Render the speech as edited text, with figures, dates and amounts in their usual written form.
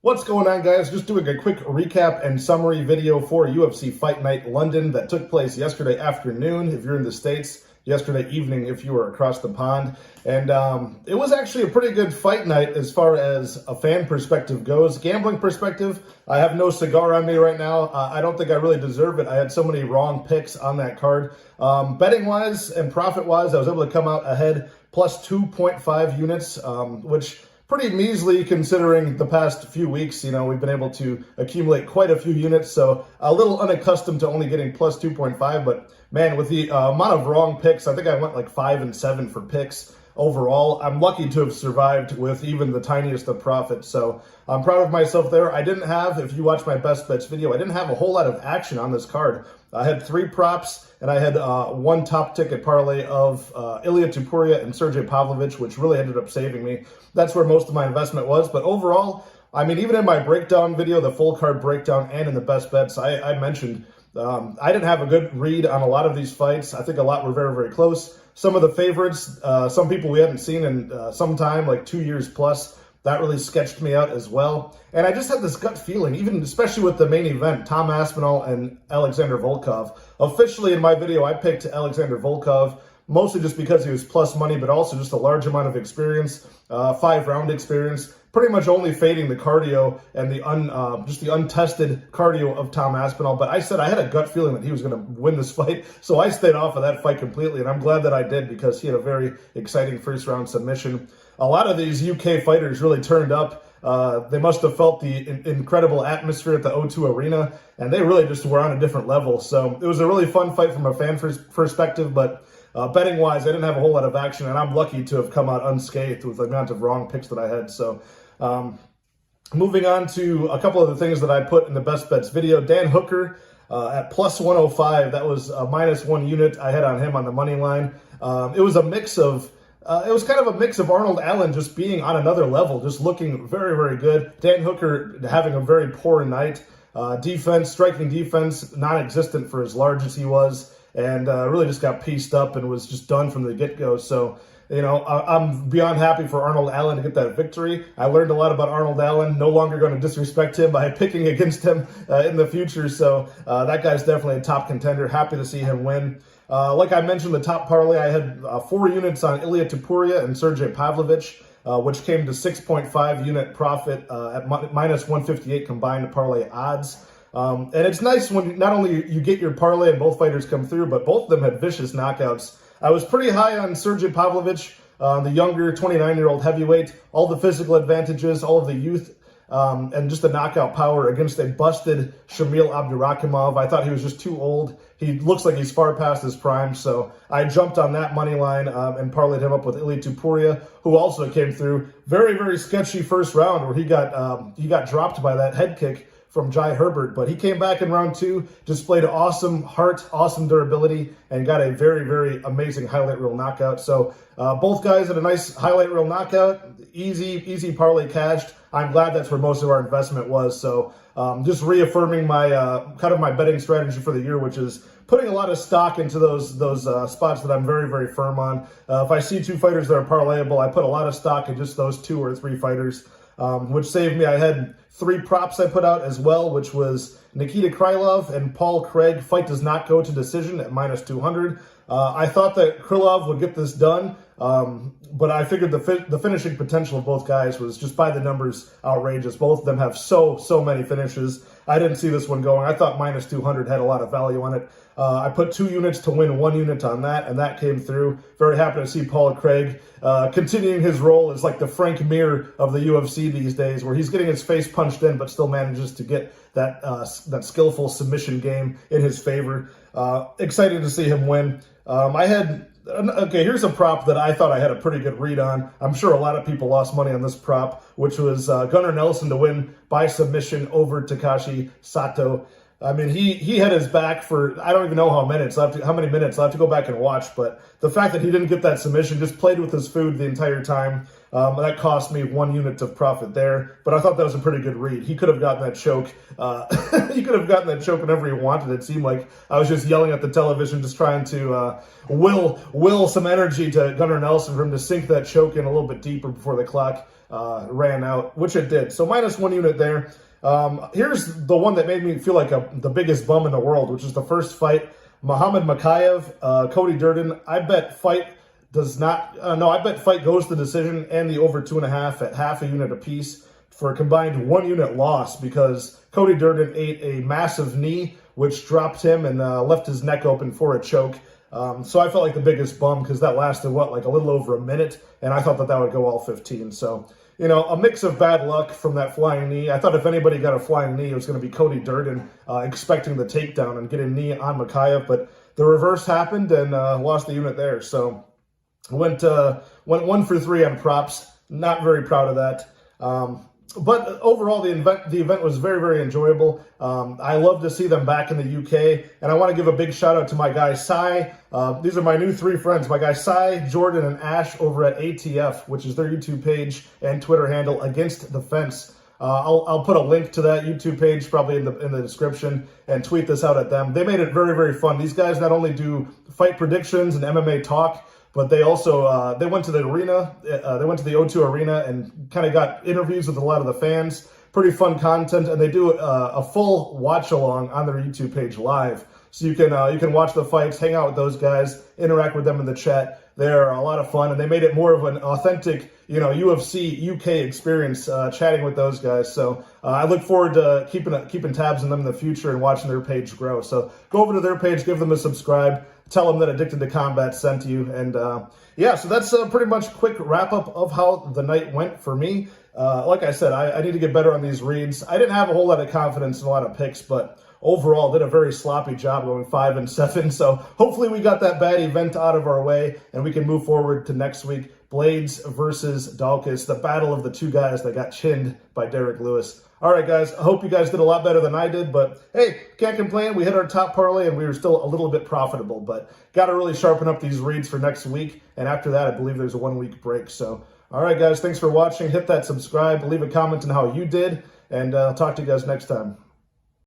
What's going on, guys? Just doing a quick recap and summary video for UFC Fight Night London that took place yesterday afternoon if you're in the States, yesterday evening if you were across the pond. And it was actually a pretty good fight night as far as a fan perspective goes. Gambling perspective, I have no cigar on me right now. I don't think I really deserve it. I had so many wrong picks on that card. Betting-wise and profit-wise, I was able to come out ahead plus 2.5 units, which pretty measly considering the past few weeks. You know, we've been able to accumulate quite a few units, so a little unaccustomed to only getting plus 2.5, but man, with the amount of wrong picks, I think I went like 5 and 7 for picks overall. I'm lucky to have survived with even the tiniest of profits, so I'm proud of myself there. I didn't have, if you watch my best bets video, I didn't have a whole lot of action on this card. I had 3 props, and I had one top ticket parlay of Ilia Topuria and Sergey Pavlovich, which really ended up saving me. That's where most of my investment was. But overall, I mean, even in my breakdown video, the full card breakdown, and in the best bets, I mentioned I didn't have a good read on a lot of these fights. I think a lot were very, very close. Some of the favorites, some people we hadn't seen in some time, like 2 years plus, that really sketched me out as well. And I just had this gut feeling, even especially with the main event, Tom Aspinall and Alexander Volkov. Officially in my video, I picked Alexander Volkov, mostly just because he was plus money, but also just a large amount of experience, 5-round experience, pretty much only fading the cardio and the just the untested cardio of Tom Aspinall. But I said I had a gut feeling that he was going to win this fight, so I stayed off of that fight completely, and I'm glad that I did because he had a very exciting first-round submission. A lot of these UK fighters really turned up. They must have felt the incredible atmosphere at the O2 Arena, and they really just were on a different level. So it was a really fun fight from a fan perspective, but betting-wise, I didn't have a whole lot of action, and I'm lucky to have come out unscathed with the amount of wrong picks that I had. So moving on to a couple of the things that I put in the best bets video. Dan Hooker at plus 105, that was a minus 1 unit I had on him on the money line. It was a mix of it was kind of a mix of Arnold Allen just being on another level, just looking very, very good. Dan Hooker having a very poor night. Defense, striking defense, non-existent for as large as he was, and really just got pieced up and was just done from the get-go. So, you know, I'm beyond happy for Arnold Allen to get that victory. I learned a lot about Arnold Allen, no longer going to disrespect him by picking against him in the future. So that guy's definitely a top contender. Happy to see him win. Like I mentioned, the top parlay, I had 4 units on Ilia Topuria and Sergey Pavlovich, which came to 6.5 unit profit at minus 158 combined parlay odds. And it's nice when not only you get your parlay and both fighters come through, but both of them had vicious knockouts. I was pretty high on Sergey Pavlovich, the younger 29-year-old heavyweight, all the physical advantages, all of the youth, and just the knockout power against a busted Shamil Abdurakhimov. I thought he was just too old. He looks like he's far past his prime, so I jumped on that money line and parlayed him up with Ilia Topuria, who also came through. Very, very sketchy first round where he got dropped by that head kick from Jai Herbert, but he came back in round 2, displayed awesome heart, awesome durability, and got a very, very amazing highlight reel knockout. So both guys had a nice highlight reel knockout, easy parlay cashed. I'm glad that's where most of our investment was. So just reaffirming my kind of my betting strategy for the year, which is putting a lot of stock into those spots that I'm very, very firm on. If I see 2 fighters that are parlayable, I put a lot of stock in just those 2 or 3 fighters, which saved me. I had 3 props I put out as well, which was Nikita Krylov and Paul Craig. Fight does not go to decision at minus 200. I thought that Krylov would get this done, but I figured the finishing potential of both guys was just by the numbers outrageous. Both of them have so many finishes. I didn't see this one going. I thought minus 200 had a lot of value on it. I put 2 units to win 1 unit on that, and that came through. Very happy to see Paul Craig continuing his role as like the Frank Mir of the UFC these days, where he's getting his face punched in, but still manages to get that skillful submission game in his favor. Excited to see him win. Okay, here's a prop that I thought I had a pretty good read on. I'm sure a lot of people lost money on this prop, which was Gunnar Nelson to win by submission over Takashi Sato. I mean, he had his back for, I don't even know how many minutes. I'll have to go back and watch. But the fact that he didn't get that submission, just played with his food the entire time. That cost me 1 unit of profit there, but I thought that was a pretty good read. He could have gotten that choke. He could have gotten that choke whenever he wanted. It seemed like I was just yelling at the television, just trying to will some energy to Gunnar Nelson for him to sink that choke in a little bit deeper before the clock ran out, which it did. So minus 1 unit there. Here's the one that made me feel like the biggest bum in the world, which is the first fight. Muhammad Makayev, Cody Durden. I bet fight I bet fight goes to decision and the over 2.5 at half a unit apiece for a combined 1 unit loss, because Cody Durden ate a massive knee, which dropped him and left his neck open for a choke. So I felt like the biggest bum because that lasted, like a little over a minute, and I thought that would go all 15. So, a mix of bad luck from that flying knee. I thought if anybody got a flying knee, it was going to be Cody Durden, expecting the takedown and getting a knee on Makayev, but the reverse happened and lost the unit there. So went 1 for 3 on props. Not very proud of that. But overall, the event was very, very enjoyable. I love to see them back in the UK, and I want to give a big shout out to my guy Sai. These are my new 3 friends, my guy Sai, Jordan, and Ash over at ATF, which is their YouTube page and Twitter handle, Against the Fence. I'll put a link to that YouTube page probably in the description and tweet this out at them. They made it very, very fun. These guys not only do fight predictions and MMA talk, but they also, they went to the arena, they went to the O2 Arena and kind of got interviews with a lot of the fans. Pretty fun content, and they do a full watch-along on their YouTube page live. So you can watch the fights, hang out with those guys, interact with them in the chat. They're a lot of fun, and they made it more of an authentic, UFC UK experience chatting with those guys. So I look forward to keeping tabs on them in the future and watching their page grow. So go over to their page, give them a subscribe, tell them that Addicted to Combat sent you, and yeah, so that's pretty much a quick wrap-up of how the night went for me. Like I said, I need to get better on these reads. I didn't have a whole lot of confidence in a lot of picks, but overall did a very sloppy job going 5 and 7. So hopefully we got that bad event out of our way and we can move forward to next week. Blades versus Dalkus, the battle of the 2 guys that got chinned by Derek Lewis. All right, guys, I hope you guys did a lot better than I did, but hey, can't complain. We hit our top parlay and we were still a little bit profitable, but got to really sharpen up these reads for next week. And after that, I believe there's a 1-week break. So, all right, guys, thanks for watching. Hit that subscribe, leave a comment on how you did, and I'll talk to you guys next time.